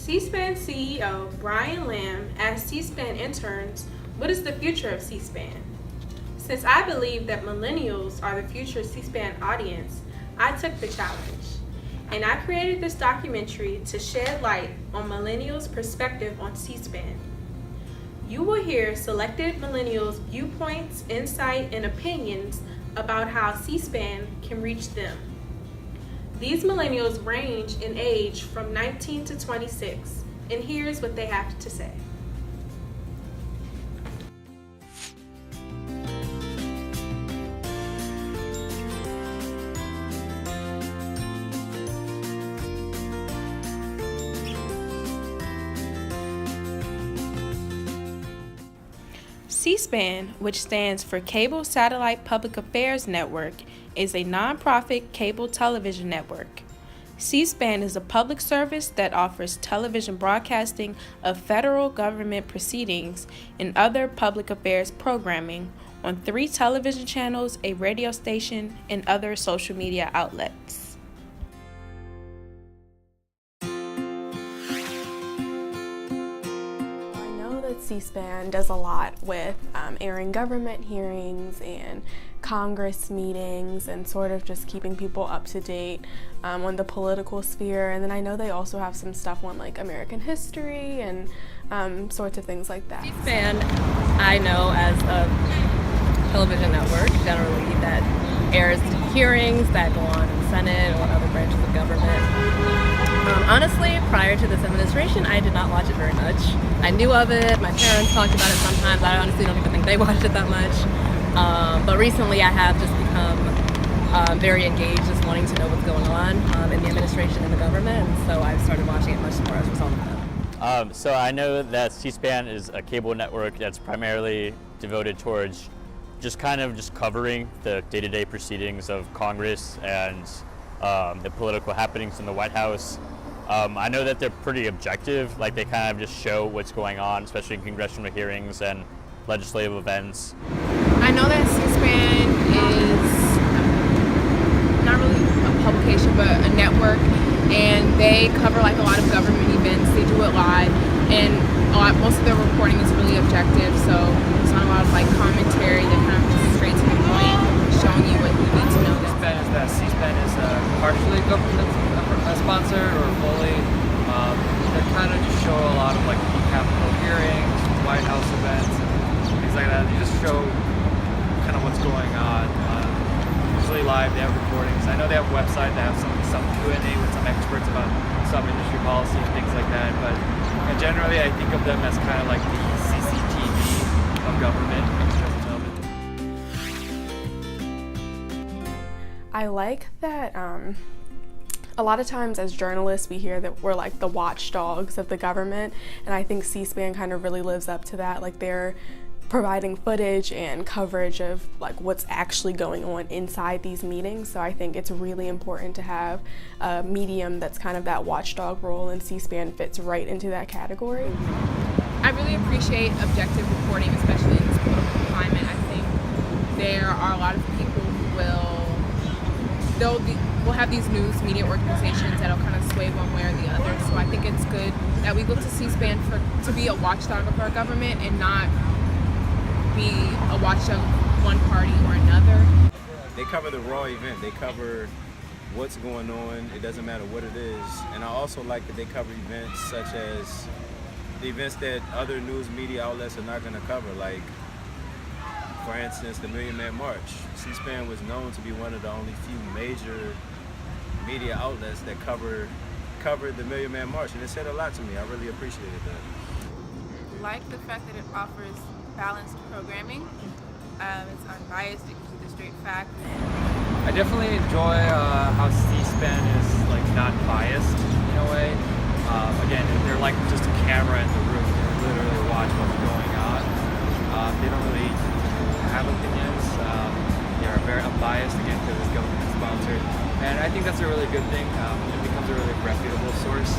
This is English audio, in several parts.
C-SPAN CEO Brian Lamb asked C-SPAN interns, what is the future of C-SPAN? Since I believe that millennials are the future C-SPAN audience, I took the challenge. And I created this documentary to shed light on millennials' perspective on C-SPAN. You will hear selected millennials' viewpoints, insight, and opinions about how C-SPAN can reach them. These millennials range in age from 19 to 26, and here's what they have to say. C-SPAN, which stands for Cable Satellite Public Affairs Network, is a nonprofit cable television network. C-SPAN is a public service that offers television broadcasting of federal government proceedings and other public affairs programming on 3 television channels, a radio station, and other social media outlets. C-SPAN does a lot with airing government hearings and Congress meetings and sort of just keeping people up to date on the political sphere. And then I know they also have some stuff on like American history and sorts of things like that. C-SPAN I know as a television network generally that airs hearings that go on in the Senate or other branches of government. Honestly, prior to this administration, I did not watch it very much. I knew of it, my parents talked about it sometimes, I honestly don't even think they watched it that much. But recently I have just become very engaged, just wanting to know what's going on in the administration and the government, and so I've started watching it much more as a result of that. So I know that C-SPAN is a cable network that's primarily devoted towards just covering the day-to-day proceedings of Congress and the political happenings in the White House. I know that they're pretty objective, like they kind of just show what's going on, especially in congressional hearings and legislative events. I know that C-SPAN is not really a publication, but a network, and they cover like a lot of government events. They do it live, and most of their reporting is really objective, so it's not a lot of like commentary. They're kind of just straight to the point, showing you what you need to know. C-SPAN is partially government sponsored or fully. They kind of just show a lot of like Capitol hearings, White House events, and things like that. They just show kind of what's going on. Usually live, they have recordings. I know they have a website that have some Q&A with some experts about some industry policy and things like that. But generally, I think of them as kind of like the CCTV of government. I like that a lot of times as journalists we hear that we're like the watchdogs of the government, and I think C-SPAN kind of really lives up to that. Like they're providing footage and coverage of like what's actually going on inside these meetings, so I think it's really important to have a medium that's kind of that watchdog role, and C-SPAN fits right into that category. I really appreciate objective reporting, especially in this political climate. I think there are a lot of people who we'll have these news media organizations that'll kind of sway one way or the other. So I think it's good that we look to C-SPAN to be a watchdog of our government and not be a watchdog of one party or another. They cover the raw event. They cover what's going on. It doesn't matter what it is. And I also like that they cover events such as the events that other news media outlets are not going to cover, like for instance, the Million Man March. C-SPAN was known to be one of the only few major media outlets that covered the Million Man March, and it said a lot to me. I really appreciated that. I like the fact that it offers balanced programming. It's unbiased, it gives you the straight facts. I definitely enjoy how C-SPAN is like not biased in a way. Again, they're like just a camera in the room. They literally watch what's going on. They don't really have opinions. They are very unbiased, again, because it's government sponsored. And I think that's a really good thing. It becomes a really reputable source.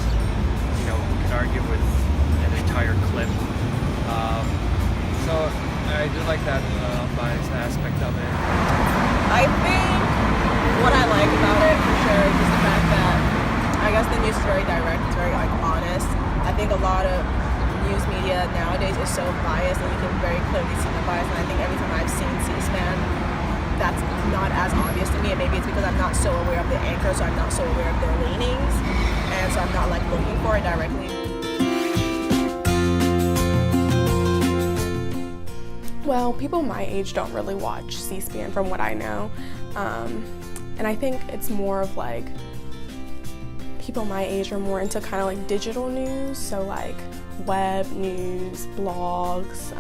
You know, you can argue with an entire clip. So I do like that unbiased aspect of it. I think what I like about it for sure is just the fact that I guess the news is very direct, it's very like honest. lot of news media nowadays is so biased, and you can very clearly see the bias. And I think every time I've seen C-SPAN, that's not as obvious to me. And maybe it's because I'm not so aware of the anchor, so I'm not so aware of their leanings, and so I'm not like looking for it directly. Well, people my age don't really watch C-SPAN from what I know. And I think it's more of like, people my age are more into kind of like digital news, so like web news, blogs,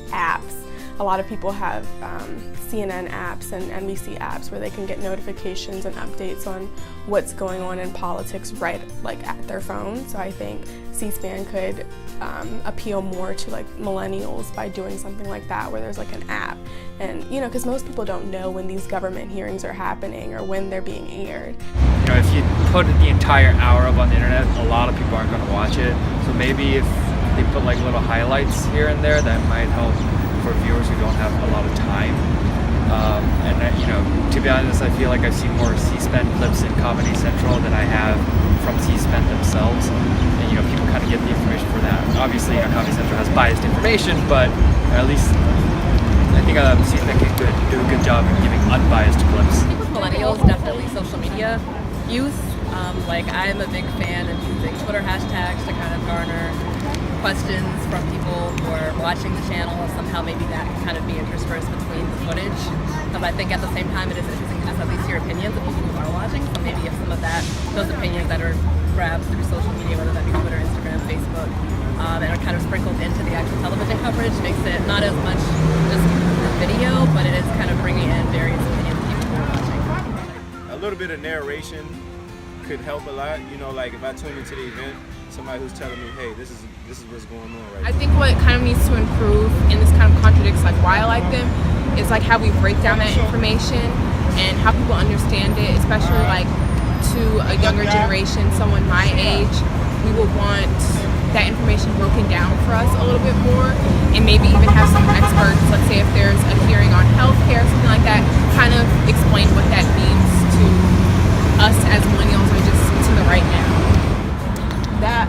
apps. A lot of people have CNN apps and NBC apps where they can get notifications and updates on what's going on in politics right like at their phone. So I think C-SPAN could appeal more to like millennials by doing something like that, where there's like an app. And you know, because most people don't know when these government hearings are happening or when they're being aired. You know, if you put the entire hour up on the internet, a lot of people aren't going to watch it. So maybe if they put like little highlights here and there, that might help for viewers who don't have a lot of time. You know, to be honest, I feel like I've seen more C-SPAN clips in Comedy Central than I have from C-SPAN themselves. And you know, people kind of get the information for that. Obviously, you know, Comedy Central has biased information, but at least I think C-SPAN can do a good job of giving unbiased clips. I think with millennials, definitely social media use. Like, I'm a big fan of using Twitter hashtags to kind of garner questions from people who are watching the channel. Somehow maybe that can kind of be interspersed between the footage. But I think at the same time it is interesting to at least hear opinions of people who are watching. So maybe if some of those opinions that are grabbed through social media, whether that be Twitter, Instagram, Facebook, and are kind of sprinkled into the actual television coverage, makes it not as much just the video, but it is kind of bringing in various opinions of people who are watching. A little bit of narration could help a lot. You know, like if I tune into the event, somebody who's telling me, hey, this is what's going on right now. I think what kind of needs to improve, and this kind of contradicts like why I like them, is like how we break down that information and how people understand it, especially like to a younger generation, someone my age. We would want that information broken down for us a little bit more, and maybe even have some experts, let's say if there's a hearing on healthcare, something like that, kind of explain what that means to us as millennials or just to the right now. That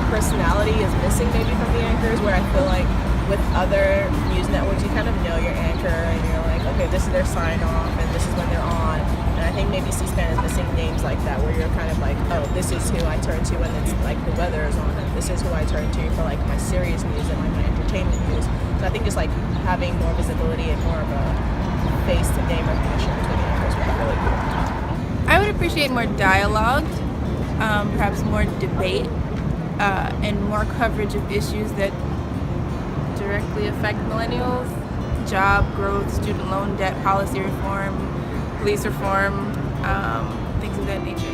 personality is missing maybe from the anchors, where I feel like with other news networks you kind of know your anchor and you're like, okay, this is their sign off and this is when they're on. And I think maybe C-SPAN is missing names like that, where you're kind of like, oh, this is who I turn to when it's like the weather is on, and this is who I turn to for like my serious news and like my entertainment news. So I think just like having more visibility and more of a face to name recognition between the anchors would be really cool. I would appreciate more dialogue, perhaps more debate, and more coverage of issues that directly affect millennials: job growth, student loan debt, policy reform, police reform, things of that nature.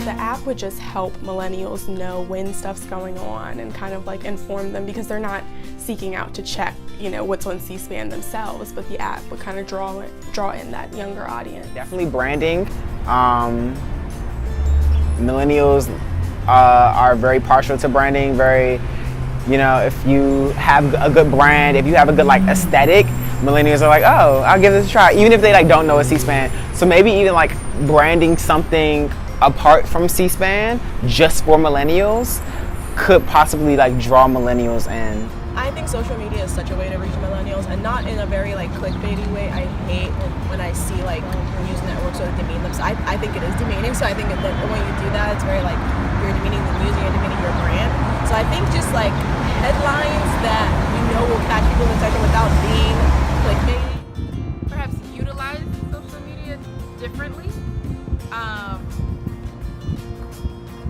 The app would just help millennials know when stuff's going on and kind of like inform them, because they're not seeking out to check, you know, what's on C-SPAN themselves, but the app would kind of draw in that younger audience. Definitely branding. Millennials are very partial to branding, very, you know, if you have a good brand, if you have a good like aesthetic, millennials are like, oh, I'll give this a try, even if they like don't know a C-SPAN. So maybe even like branding something apart from C-SPAN just for millennials could possibly like draw millennials in. I think social media is such a way to reach millennials, and not in a very like clickbaity way. I hate when I see like news networks sort of demean them. So I think it is demeaning. So I think that when you do that, it's very like you're demeaning the news and you're demeaning your brand. So I think just like headlines that you know will catch people's attention without being clickbaity. Perhaps utilize social media differently.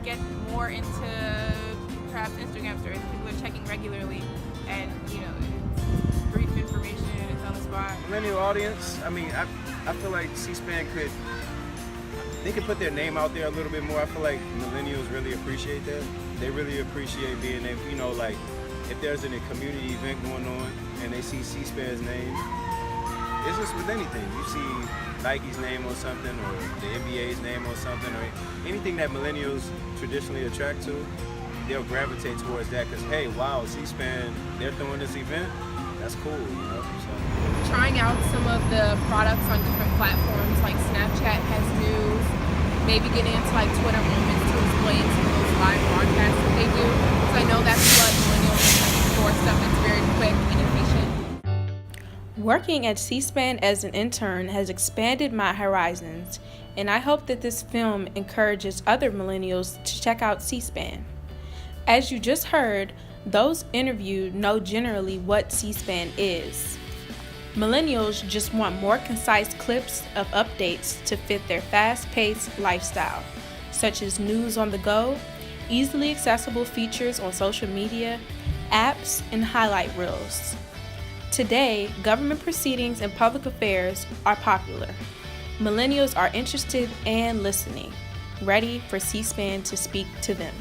Get more into perhaps Instagram stories. People are checking regularly, and you know, it's brief information, it's on the spot. Millennial audience, I mean, I feel like C-SPAN they could put their name out there a little bit more. I feel like millennials really appreciate that. They really appreciate being able, you know, like if there's a community event going on and they see C-SPAN's name, it's just with anything. You see Nike's name on something, or the NBA's name on something, or anything that millennials traditionally attract to, they'll gravitate towards that because, hey, wow, C-SPAN, they're throwing this event. That's cool, you know. So. Trying out some of the products on different platforms, like Snapchat has news, maybe getting into like Twitter moments to explain some of those live broadcasts that they do. So I know that's what millennials are looking for, stuff that's very quick and efficient. Working at C-SPAN as an intern has expanded my horizons, and I hope that this film encourages other millennials to check out C-SPAN. As you just heard, those interviewed know generally what C-SPAN is. Millennials just want more concise clips of updates to fit their fast-paced lifestyle, such as news on the go, easily accessible features on social media, apps, and highlight reels. Today, government proceedings and public affairs are popular. Millennials are interested and listening, ready for C-SPAN to speak to them.